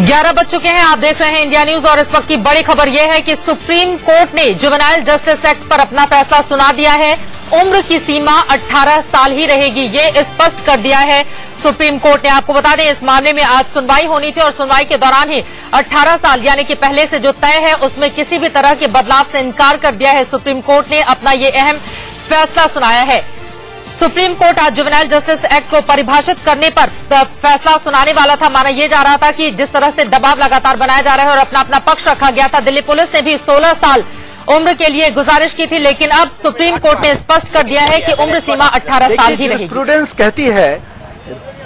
11 बज चुके हैं। आप देख रहे हैं इंडिया न्यूज और इस वक्त की बड़ी खबर यह है कि सुप्रीम कोर्ट ने जुवेनाइल जस्टिस एक्ट पर अपना फैसला सुना दिया है। उम्र की सीमा 18 साल ही रहेगी, ये स्पष्ट कर दिया है सुप्रीम कोर्ट ने। आपको बता दें, इस मामले में आज सुनवाई होनी थी और सुनवाई के दौरान ही 18 साल यानी कि पहले से जो तय है उसमें किसी भी तरह के बदलाव से इनकार कर दिया है। सुप्रीम कोर्ट ने अपना ये अहम फैसला सुनाया है। सुप्रीम कोर्ट आज जुवेनाइल जस्टिस एक्ट को परिभाषित करने पर फैसला सुनाने वाला था। माना यह जा रहा था कि जिस तरह से दबाव लगातार बनाया जा रहा है और अपना अपना पक्ष रखा गया था। दिल्ली पुलिस ने भी 16 साल उम्र के लिए गुजारिश की थी, लेकिन अब सुप्रीम कोर्ट ने स्पष्ट कर दिया है कि उम्र सीमा 18 साल ही रहेगी। प्रूडेंस कहती है,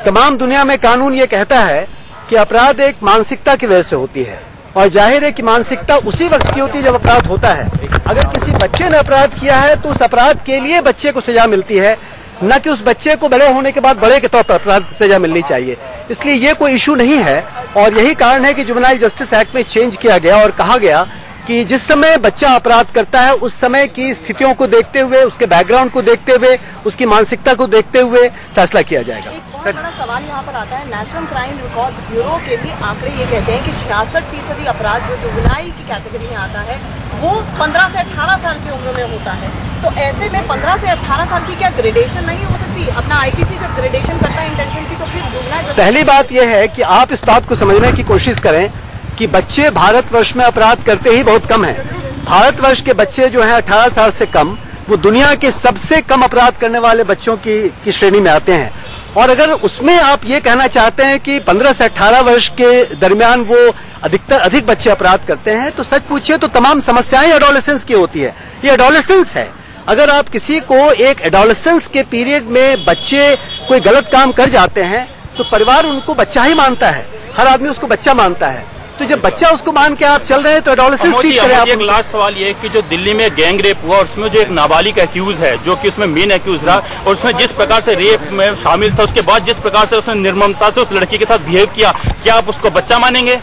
तमाम दुनिया में कानून ये कहता है कि अपराध एक मानसिकता की वजह से होती है और जाहिर है कि मानसिकता उसी वक्त की होती है जब अपराध होता है। अगर किसी बच्चे ने अपराध किया है तो उस अपराध के लिए बच्चे को सजा मिलती है, न कि उस बच्चे को बड़े होने के बाद बड़े के तौर पर अपराध सजा मिलनी चाहिए। इसलिए ये कोई इशू नहीं है और यही कारण है कि जुवेनाइल जस्टिस एक्ट में चेंज किया गया और कहा गया कि जिस समय बच्चा अपराध करता है उस समय की स्थितियों को देखते हुए, उसके बैकग्राउंड को देखते हुए, उसकी मानसिकता को देखते हुए फैसला किया जाएगा। एक बहुत बड़ा सवाल यहाँ पर आता है, नेशनल क्राइम रिकॉर्ड ब्यूरो के भी आंकड़े ये कहते हैं कि 66% अपराध जो जुवेनाइल की कैटेगरी में आता है वो 15 से 18 साल की उम्र में होता है। तो ऐसे में 15 से 18 साल की क्या ग्रेडेशन नहीं हो सकती? अपना आईपीसी जब ग्रेडेशन करता है इंटेंशन की, तो फिर जुवेनाइल। पहली बात यह है कि आप इस बात को समझने की कोशिश करें कि बच्चे भारतवर्ष में अपराध करते ही बहुत कम हैं। भारतवर्ष के बच्चे जो हैं 18 साल से कम, वो दुनिया के सबसे कम अपराध करने वाले बच्चों की श्रेणी में आते हैं। और अगर उसमें आप ये कहना चाहते हैं कि 15 से 18 वर्ष के दरमियान वो अधिक बच्चे अपराध करते हैं, तो सच पूछिए तो तमाम समस्याएं एडोलेसेंस की होती है। ये एडोलेसेंस है। अगर आप किसी को एक एडोलेसेंस के पीरियड में बच्चे कोई गलत काम कर जाते हैं तो परिवार उनको बच्चा ही मानता है, हर आदमी उसको बच्चा मानता है। तो जब बच्चा उसको मान के आप चल रहे हैं तो एडोलेसेंस ठीक करें आप। एक लास्ट सवाल ये है कि जो दिल्ली में गैंग रेप हुआ और उसमें जो एक नाबालिग एक्यूज है, जो कि उसमें मेन एक्यूज रहा और उसमें जिस प्रकार से रेप में शामिल था, उसके बाद जिस प्रकार से उसने निर्ममता से उस लड़की के साथ बिहेव किया, क्या आप उसको बच्चा मानेंगे?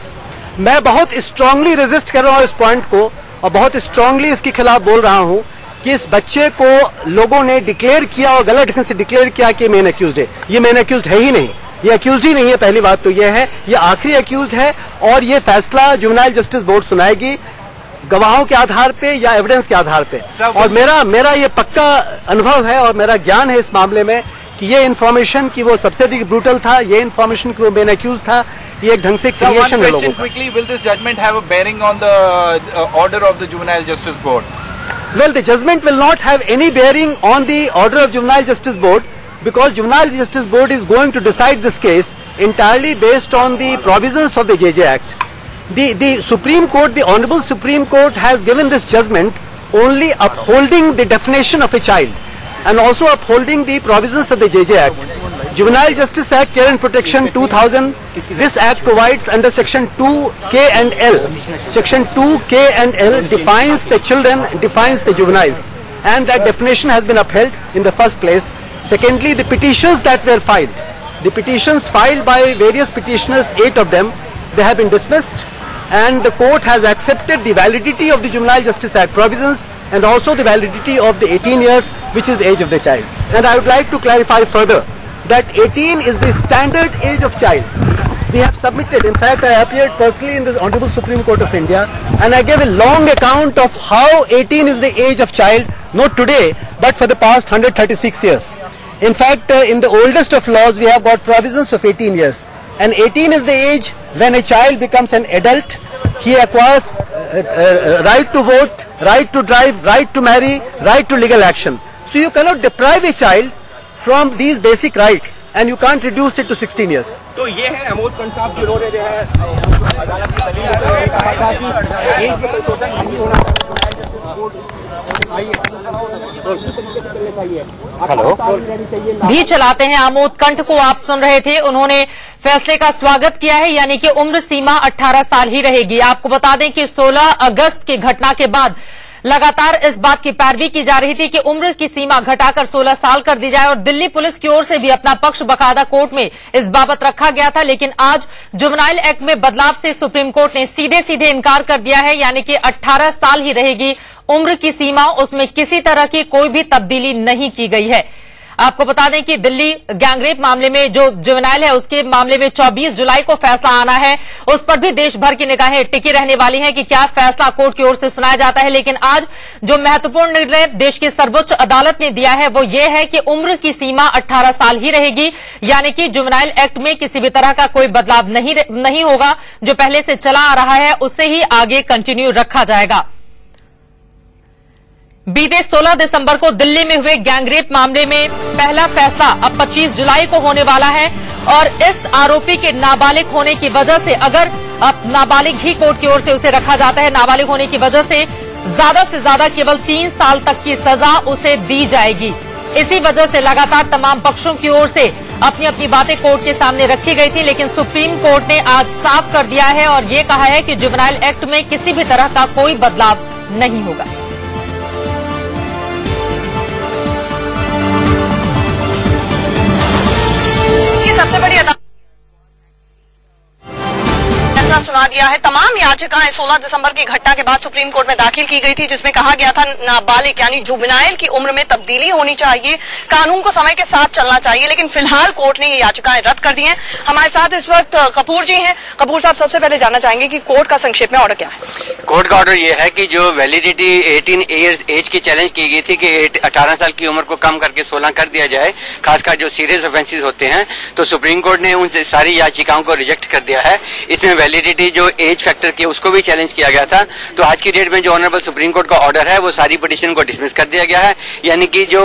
मैं बहुत स्ट्रांगली रेजिस्ट कर रहा हूं इस पॉइंट को और बहुत स्ट्रांगली इसके खिलाफ बोल रहा हूं कि इस बच्चे को लोगों ने डिक्लेयर किया और गलत ढंग से डिक्लेयर किया कि मेन एक्यूज है। ये मेन एक्यूज है ही नहीं, ये एक्यूज ही नहीं है। पहली बात तो ये है, ये आखिरी एक्यूज है और ये फैसला जुवेनाइल जस्टिस बोर्ड सुनाएगी गवाहों के आधार पे या एविडेंस के आधार पे। और मेरा ये पक्का अनुभव है और मेरा ज्ञान है इस मामले में कि ये इन्फॉर्मेशन कि वो सबसे अधिक ब्रूटल था, ये इन्फॉर्मेशन कि वो मेन एक्यूज था, ये एक ढंग से क्रिएशन है लोगों का। Quickly, will this judgment have a bearing on the order of the Juvenile Justice Board? Well, the judgment will not have any bearing on the order of Juvenile Justice Board because Juvenile Justice Board is going to decide this case entirely based on the provisions of the JJ Act. The Supreme Court, the Honorable Supreme Court has given this judgment only upholding the definition of a child and also upholding the provisions of the JJ Act. Juvenile Justice Act, Care and Protection 2000, this act provides under Section 2K and L. Section 2K and L defines the children, defines the juveniles, and that definition has been upheld in the first place. Secondly, the petitions that were filed, the petitions filed by various petitioners, 8 of them, they have been dismissed and the court has accepted the validity of the Juvenile Justice Act provisions and also the validity of the 18 years, which is the age of the child. And I would like to clarify further that 18 is the standard age of child. We have submitted, in fact I appeared personally in the Honorable Supreme Court of India and I gave a long account of how 18 is the age of child, not today but for the past 136 years. In fact, in the oldest of laws we have got provisions of 18 years and 18 is the age when a child becomes an adult. He acquires right to vote, right to drive, right to marry, right to legal action. So you cannot deprive a child from these basic rights and you can't reduce it to 16 years. तो ये है अमोद कंठ साहब जिन्होंने जो है अदालत की दलील कहा कि एज में परिशोधन नहीं होना चाहिए। भी चलाते हैं आमोद कंठ को आप सुन रहे थे, उन्होंने फैसले का स्वागत किया है, यानी कि उम्र सीमा 18 साल ही रहेगी। आपको बता दें कि 16 अगस्त की घटना के बाद लगातार इस बात की पैरवी की जा रही थी कि उम्र की सीमा घटाकर 16 साल कर दी जाए और दिल्ली पुलिस की ओर से भी अपना पक्ष बकायदा कोर्ट में इस बाबत रखा गया था। लेकिन आज जुवेनाइल एक्ट में बदलाव से सुप्रीम कोर्ट ने सीधे सीधे इनकार कर दिया है, यानी कि 18 साल ही रहेगी उम्र की सीमा, उसमें किसी तरह की कोई भी तब्दीली नहीं की गई है। आपको बता दें कि दिल्ली गैंगरेप मामले में जो जुवेनाइल है उसके मामले में 24 जुलाई को फैसला आना है। उस पर भी देश भर की निगाहें टिकी रहने वाली हैं कि क्या फैसला कोर्ट की ओर से सुनाया जाता है। लेकिन आज जो महत्वपूर्ण निर्णय देश की सर्वोच्च अदालत ने दिया है वो ये है कि उम्र की सीमा 18 साल ही रहेगी, यानी कि जुवेनाइल एक्ट में किसी भी तरह का कोई बदलाव नहीं होगा। जो पहले से चला आ रहा है उससे ही आगे कंटिन्यू रखा जाएगा। बीते 16 दिसंबर को दिल्ली में हुए गैंगरेप मामले में पहला फैसला अब 25 जुलाई को होने वाला है और इस आरोपी के नाबालिग होने की वजह से, अगर अब नाबालिग ही कोर्ट की ओर से उसे रखा जाता है, नाबालिग होने की वजह से ज्यादा केवल 3 साल तक की सजा उसे दी जाएगी। इसी वजह से लगातार तमाम पक्षों की ओर से अपनी अपनी बातें कोर्ट के सामने रखी गई थी, लेकिन सुप्रीम कोर्ट ने आज साफ कर दिया है और ये कहा है कि जुवेनाइल एक्ट में किसी भी तरह का कोई बदलाव नहीं होगा। सबसे बड़ी अदालत फैसला सुना दिया है। तमाम याचिकाएं 16 दिसंबर की घटना के बाद सुप्रीम कोर्ट में दाखिल की गई थी, जिसमें कहा गया था नाबालिग यानी जुवेनाइल की उम्र में तब्दीली होनी चाहिए, कानून को समय के साथ चलना चाहिए। लेकिन फिलहाल कोर्ट ने ये याचिकाएं रद्द कर दी हैं। हमारे साथ इस वक्त कपूर जी हैं। कपूर साहब, सबसे पहले जानना चाहेंगे कि कोर्ट का संक्षेप में ऑर्डर क्या है? कोर्ट का ऑर्डर ये है कि जो वैलिडिटी 18 ईयर्स एज की चैलेंज की गई थी कि 18 साल की उम्र को कम करके 16 कर दिया जाए, खासकर जो सीरियस ऑफेंसेस होते हैं, तो सुप्रीम कोर्ट ने उन सारी याचिकाओं को रिजेक्ट कर दिया है। इसमें वैलिडिटी जो एज फैक्टर की उसको भी चैलेंज किया गया था। तो आज की डेट में जो ऑनरेबल सुप्रीम कोर्ट का ऑर्डर है वो सारी पिटीशन को डिसमिस कर दिया गया है, यानी कि जो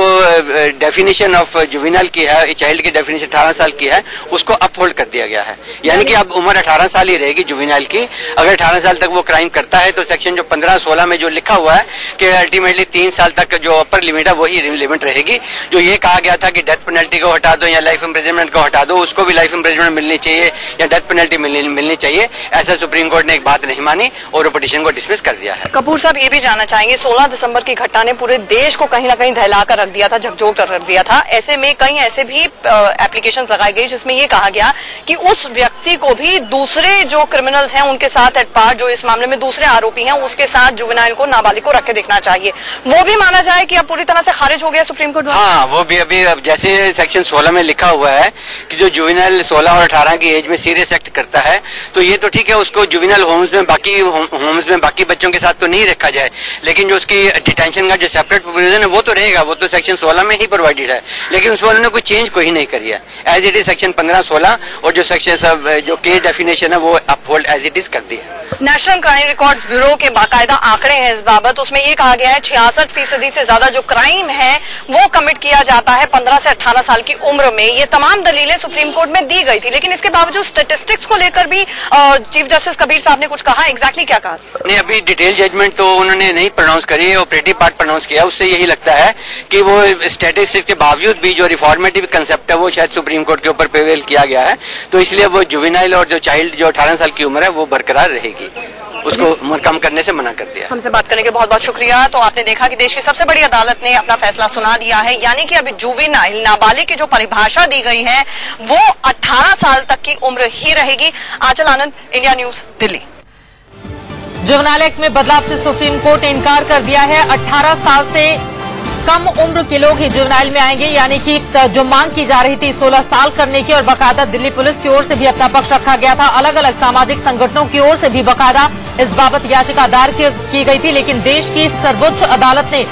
डेफिनेशन ऑफ जुवेनाइल की है, चाइल्ड की डेफिनेशन 18 साल की है, उसको अपहोल्ड कर दिया गया है। यानी कि अब उम्र 18 साल ही रहेगी जुवेनाइल की। अगर 18 साल तक वो क्राइम करता है तो सेक्शन जो 15-16 में जो लिखा हुआ है कि अल्टीमेटली 3 साल तक जो अपर लिमिट है वही लिमिट रहेगी। जो ये कहा गया था कि डेथ पेनल्टी को हटा दो या लाइफ इम्प्रिजनमेंट को हटा दो, उसको भी लाइफ इम्प्रिजनमेंट मिलनी चाहिए या डेथ पेनल्टी मिलनी चाहिए, ऐसा सुप्रीम कोर्ट ने एक बात नहीं मानी और वो पिटीशन को डिसमिस कर दिया है। कपूर साहब, ये भी जानना चाहेंगे, 16 दिसंबर की घटना ने पूरे देश को कहीं ना कहीं दहलाकर रख दिया था, झकझोर कर रख दिया था। ऐसे में कई ऐसे भी एप्लीकेशन लगाई गई जिसमें ये कहा गया कि उस व्यक्ति को भी दूसरे जो क्रिमिनल्स हैं उनके साथ एट पार्ट, जो इस मामले में दूसरे आरोपी हैं, उसके साथ जुवेनाइल को, नाबालिग को रख के देखना चाहिए। वो भी माना जाए कि अब पूरी तरह से खारिज हो गया सुप्रीम कोर्ट? हाँ, वो भी अभी जैसे सेक्शन 16 में लिखा हुआ है कि जो जुवेनाइल 16 और 18 की एज में सीरियस एक्ट करता है, तो ये तो ठीक है, उसको जुवेनाइल होम्स में बाकी बच्चों के साथ तो नहीं रखा जाए, लेकिन जो उसकी डिटेंशन का जो सेपरेट प्रोविजन है वो तो रहेगा, वो तो सेक्शन 16 में ही प्रोवाइडेड है। लेकिन उसमें उन्होंने कोई चेंज कोई नहीं करी है, एज इट इज सेक्शन 15-16 और जो सेक्शन जो केस डेफिनेशन है वो अपहोल्ड एज इट इज कर दी है। नेशनल क्राइम रिकॉर्ड्स ब्यूरो के बाकायदा आंकड़े हैं इस बाबत। उसमें ये कहा गया है 66% से ज्यादा जो क्राइम है वो कमिट किया जाता है 15 से 18 साल की उम्र में। ये तमाम दलीलें सुप्रीम कोर्ट में दी गई थी, लेकिन इसके बावजूद स्टेटिस्टिक्स को लेकर भी चीफ जस्टिस कबीर साहब ने कुछ कहा। एग्जैक्टली क्या कहा? नहीं, अभी डिटेल जजमेंट तो उन्होंने नहीं प्रोनाउंस करी है, ऑपरेटिव पार्ट प्रोनाउंस किया। उससे यही लगता है कि वो स्टेटिस्टिक्स के बावजूद भी जो रिफॉर्मेटिव कंसेप्ट है वो शायद सुप्रीम कोर्ट के ऊपर प्रिवेल किया गया है, तो इसलिए वो जुवेनाइल और जो चाइल्ड जो 18 साल की उम्र है वो बरकरार रहेगी, उसको कम करने से मना कर दिया। हमसे बात करने के बहुत बहुत शुक्रिया। तो आपने देखा कि देश की सबसे बड़ी अदालत ने अपना फैसला सुना दिया है, यानी कि अभी जुवेनाइल, नाबालिग की जो परिभाषा दी गई है वो 18 साल तक की उम्र ही रहेगी। Anchal Anand, India News, Delhi. Juvenile act में बदलाव से सुप्रीम कोर्ट ने इनकार कर दिया है। 18 साल से कम उम्र के लोग ही जुवेनाइल में आएंगे, यानी कि जो मांग की जा रही थी 16 साल करने की, और बाकायदा दिल्ली पुलिस की ओर से भी अपना पक्ष रखा गया था। अलग अलग सामाजिक संगठनों की ओर से भी बाकायदा इस बाबत याचिका दायर की गई थी, लेकिन देश की सर्वोच्च अदालत ने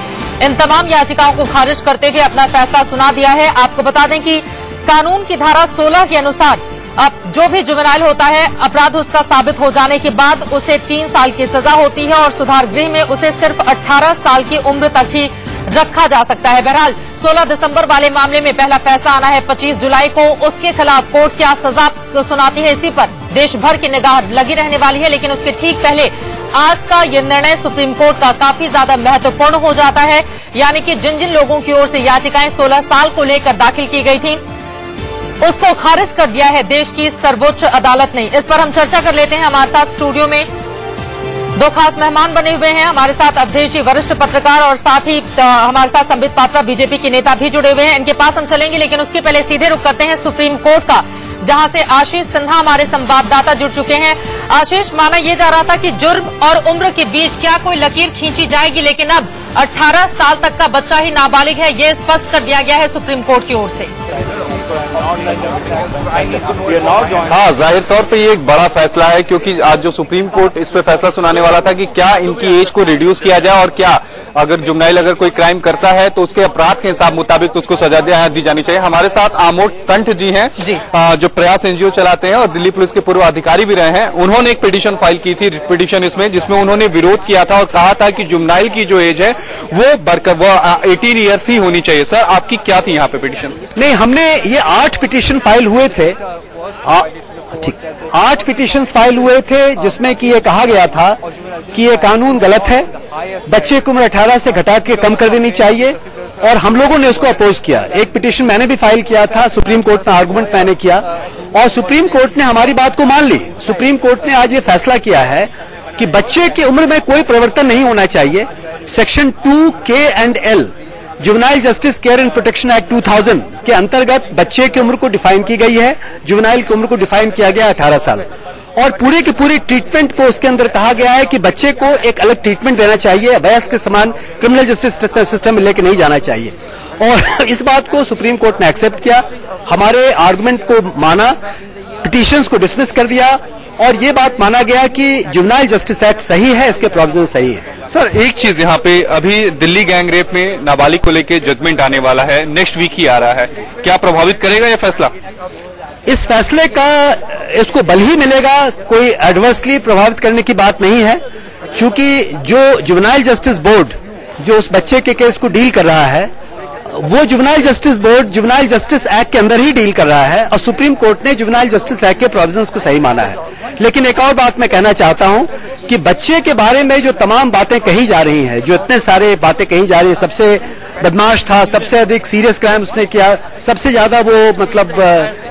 इन तमाम याचिकाओं को खारिज करते हुए अपना फैसला सुना दिया है। आपको बता दें कि कानून की धारा 16 के अनुसार अब जो भी जुवेनाइल होता है, अपराध उसका साबित हो जाने के बाद उसे 3 साल की सजा होती है और सुधार गृह में उसे सिर्फ 18 साल की उम्र तक ही रखा जा सकता है। बहरहाल 16 दिसंबर वाले मामले में पहला फैसला आना है 25 जुलाई को। उसके खिलाफ कोर्ट क्या सजा सुनाती है, इसी पर देश भर की निगाह लगी रहने वाली है। लेकिन उसके ठीक पहले आज का यह निर्णय सुप्रीम कोर्ट का काफी ज्यादा महत्वपूर्ण हो जाता है, यानी कि जिन जिन लोगों की ओर से याचिकाएं 16 साल को लेकर दाखिल की गई थी उसको खारिज कर दिया है देश की सर्वोच्च अदालत ने। इस पर हम चर्चा कर लेते हैं। हमारे साथ स्टूडियो में दो खास मेहमान बने हुए हैं। हमारे साथ अवधेश जी, वरिष्ठ पत्रकार, और साथ ही हमारे साथ संबित पात्रा, बीजेपी के नेता भी जुड़े हुए हैं। इनके पास हम चलेंगे, लेकिन उसके पहले सीधे रुख करते हैं सुप्रीम कोर्ट का, जहां से आशीष सिन्हा हमारे संवाददाता जुड़ चुके हैं। आशीष, माना यह जा रहा था कि जुर्म और उम्र के बीच क्या कोई लकीर खींची जाएगी, लेकिन अब 18 साल तक का बच्चा ही नाबालिग है, ये स्पष्ट कर दिया गया है सुप्रीम कोर्ट की ओर से। हाँ, जाहिर तौर पे ये एक बड़ा फैसला है, क्योंकि आज जो सुप्रीम कोर्ट इस पे फैसला सुनाने वाला था कि क्या इनकी एज को रिड्यूस किया जाए और क्या अगर जुवेनाइल अगर कोई क्राइम करता है तो उसके अपराध के हिसाब मुताबिक तो उसको सजा दी जानी चाहिए। हमारे साथ आमोद कंठ जी हैं, जो प्रयास एनजीओ चलाते हैं और दिल्ली पुलिस के पूर्व अधिकारी भी रहे हैं। उन्होंने एक पिटीशन फाइल की थी, पिटीशन इसमें, जिसमें उन्होंने विरोध किया था और कहा था कि जुवेनाइल की जो एज है वो 18 ईयर्स ही होनी चाहिए। सर, आपकी क्या थी यहाँ पे पिटीशन? नहीं, हमने ये 8 पिटीशन फाइल हुए थे, ठीक 8 पिटीशन फाइल हुए थे, जिसमें कि ये कहा गया था कि ये कानून गलत है, बच्चे की उम्र 18 से घटा के कम कर देनी चाहिए, और हम लोगों ने उसको अपोज किया। एक पिटीशन मैंने भी फाइल किया था, सुप्रीम कोर्ट में आर्गुमेंट मैंने किया और सुप्रीम कोर्ट ने हमारी बात को मान ली। सुप्रीम कोर्ट ने आज ये फैसला किया है कि बच्चे की उम्र में कोई परिवर्तन नहीं होना चाहिए। Section 2K and L juvenile justice care and protection act 2000 के अंतर्गत बच्चे की उम्र को डिफाइन की गई है, जुवेनाइल की उम्र को डिफाइन किया गया 18 साल, और पूरे की पूरी ट्रीटमेंट को उसके अंदर कहा गया है कि बच्चे को एक अलग ट्रीटमेंट देना चाहिए, वयस्क के समान क्रिमिनल जस्टिस सिस्टम में लेके नहीं जाना चाहिए। और इस बात को सुप्रीम कोर्ट ने एक्सेप्ट किया, हमारे आर्गुमेंट को माना, पिटीशंस को डिसमिस कर दिया और ये बात माना गया कि जुवेनाइल जस्टिस एक्ट सही है, इसके प्रोविजन सही है। सर, एक चीज यहाँ पे, अभी दिल्ली गैंग रेप में नाबालिग को लेके जजमेंट आने वाला है, नेक्स्ट वीक ही आ रहा है, क्या प्रभावित करेगा यह फैसला? इस फैसले का इसको बल ही मिलेगा, कोई एडवर्सली प्रभावित करने की बात नहीं है, क्योंकि जो जुवेनाइल जस्टिस बोर्ड जो उस बच्चे के केस को डील कर रहा है, वो juvenile justice board juvenile justice act के अंदर ही डील कर रहा है और सुप्रीम कोर्ट ने जुवेनाइल जस्टिस एक्ट के प्रोविजंस को सही माना है। लेकिन एक और बात मैं कहना चाहता हूं कि बच्चे के बारे में जो तमाम बातें कही जा रही हैं, जो इतने सारे बातें कही जा रही हैं, सबसे बदमाश था, सबसे अधिक सीरियस क्राइम उसने किया, सबसे ज्यादा वो मतलब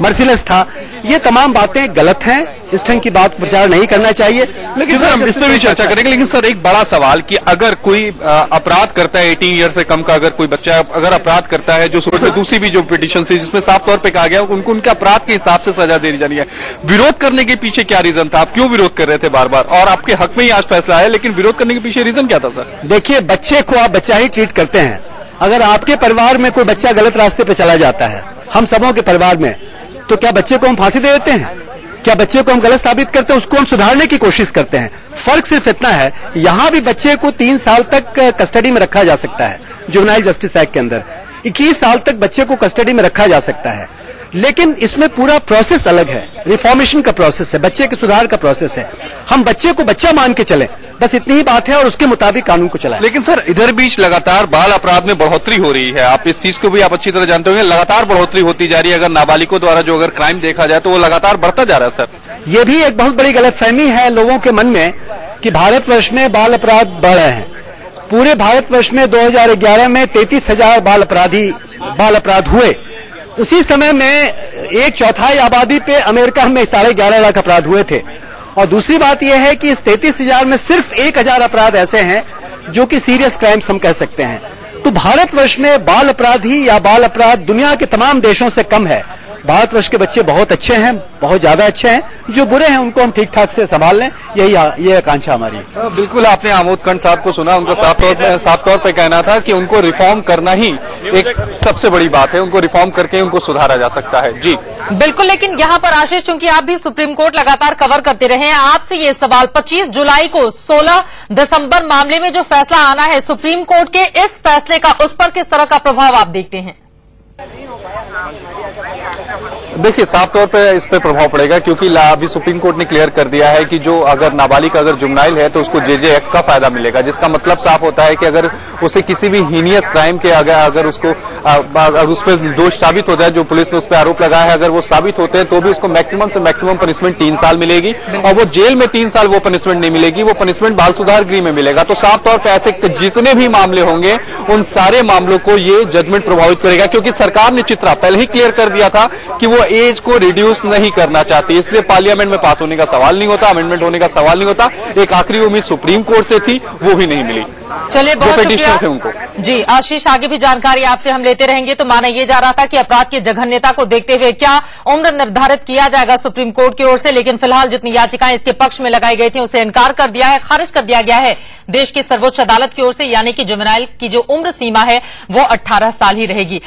मर्सिलेस था, ये तमाम बातें गलत हैं, इस ढंग की बात प्रचार नहीं करना चाहिए। लेकिन सर, हम इस पर भी चर्चा करेंगे, लेकिन सर एक बड़ा सवाल कि अगर कोई अपराध करता है 18 ईयर से कम का, अगर कोई बच्चा अगर अपराध करता है, जो सूरत में दूसरी भी जो पिटीशन थी जिसमें साफ तौर पे कहा गया उनको उनके अपराध के हिसाब से सजा दे जानी है, विरोध करने के पीछे क्या रीजन था? आप क्यों विरोध कर रहे थे बार बार? और आपके हक में ही आज फैसला है, लेकिन विरोध करने के पीछे रीजन क्या था सर? देखिए, बच्चे को आप बच्चा ही ट्रीट करते हैं। अगर आपके परिवार में कोई बच्चा गलत रास्ते पे चला जाता है, हम सबों के परिवार में, तो क्या बच्चे को हम फांसी दे देते हैं? क्या बच्चे को हम गलत साबित करते हैं? उसको हम सुधारने की कोशिश करते हैं। फर्क सिर्फ इतना है, यहां भी बच्चे को 3 साल तक कस्टडी में रखा जा सकता है, जुवेनाइल जस्टिस एक्ट के अंदर 21 साल तक बच्चे को कस्टडी में रखा जा सकता है, लेकिन इसमें पूरा प्रोसेस अलग है, रिफॉर्मेशन का प्रोसेस है, बच्चे के सुधार का प्रोसेस है। हम बच्चे को बच्चा मान के चलें, बस इतनी ही बात है, और उसके मुताबिक कानून को चलाएं। लेकिन सर, इधर बीच लगातार बाल अपराध में बढ़ोतरी हो रही है, आप इस चीज को भी आप अच्छी तरह जानते होंगे, लगातार बढ़ोतरी होती जा रही है। अगर नाबालिगों द्वारा जो अगर क्राइम देखा जाए तो वो लगातार बढ़ता जा रहा है सर। ये भी एक बहुत बड़ी गलतफहमी है लोगों के मन में कि भारतवर्ष में बाल अपराध बढ़ रहे हैं। पूरे भारतवर्ष में 2011 में 33,000 बाल अपराध हुए। उसी समय में 1/4 आबादी पे अमेरिका में 11.5 लाख अपराध हुए थे। और दूसरी बात यह है कि इस 33,000 में सिर्फ 1,000 अपराध ऐसे हैं जो कि सीरियस क्राइम्स हम कह सकते हैं। तो भारतवर्ष में बाल अपराधी या बाल अपराध दुनिया के तमाम देशों से कम है। भारतवर्ष के बच्चे बहुत अच्छे हैं, बहुत ज्यादा अच्छे हैं, जो बुरे हैं उनको हम ठीक ठाक से संभाल लें, यही आकांक्षा हमारी है। बिल्कुल, आपने आमोद कंठ साहब को सुना, उनका साफ तौर पे कहना था कि उनको रिफॉर्म करना ही एक सबसे बड़ी बात है, उनको रिफॉर्म करके उनको सुधारा जा सकता है। जी बिल्कुल, लेकिन यहाँ पर आशीष, चूंकि आप भी सुप्रीम कोर्ट लगातार कवर करते रहे हैं, आपसे ये सवाल, 25 जुलाई को 16 दिसंबर मामले में जो फैसला आना है सुप्रीम कोर्ट के, इस फैसले का उस पर किस तरह का प्रभाव आप देखते हैं? देखिए, साफ तौर पे इस पे प्रभाव पड़ेगा, क्योंकि अभी सुप्रीम कोर्ट ने क्लियर कर दिया है कि जो अगर नाबालिग अगर जुवेनाइल है तो उसको जेजे एक्ट का फायदा मिलेगा, जिसका मतलब साफ होता है कि अगर उसे किसी भी हीनियस क्राइम के अगर उसको उस पर दोष साबित हो जाए, जो पुलिस ने उस पर आरोप लगाया है, अगर वो साबित होते हैं तो भी उसको मैक्सिमम से मैक्सिमम पनिशमेंट 3 साल मिलेगी, और वो जेल में 3 साल वो पनिशमेंट नहीं मिलेगी, वो पनिशमेंट बाल सुधार गृह में मिलेगा। तो साफ तौर पर ऐसे जितने भी मामले होंगे उन सारे मामलों को ये जजमेंट प्रभावित करेगा, क्योंकि सरकार ने चित्रा पहले ही क्लियर कर दिया था कि वो एज को रिड्यूस नहीं करना चाहती, इसलिए पार्लियामेंट में पास होने का सवाल नहीं होता, अमेंडमेंट होने का सवाल नहीं होता। एक आखिरी उम्मीद सुप्रीम कोर्ट से थी, वो भी नहीं मिली। चलिए, बहुत पेटिशनर थे शुक्रिया उनको। जी आशीष। आगे भी जानकारी आपसे हम लेते रहेंगे। तो माना ये जा रहा था कि अपराध की जघन्यता को देखते हुए क्या उम्र निर्धारित किया जाएगा सुप्रीम कोर्ट की ओर से, लेकिन फिलहाल जितनी याचिकाएं इसके पक्ष में लगाई गई थी उसे इनकार कर दिया है, खारिज कर दिया गया है देश की सर्वोच्च अदालत की ओर से, यानी कि जुवेनाइल की जो उम्र सीमा है वो 18 साल ही रहेगी।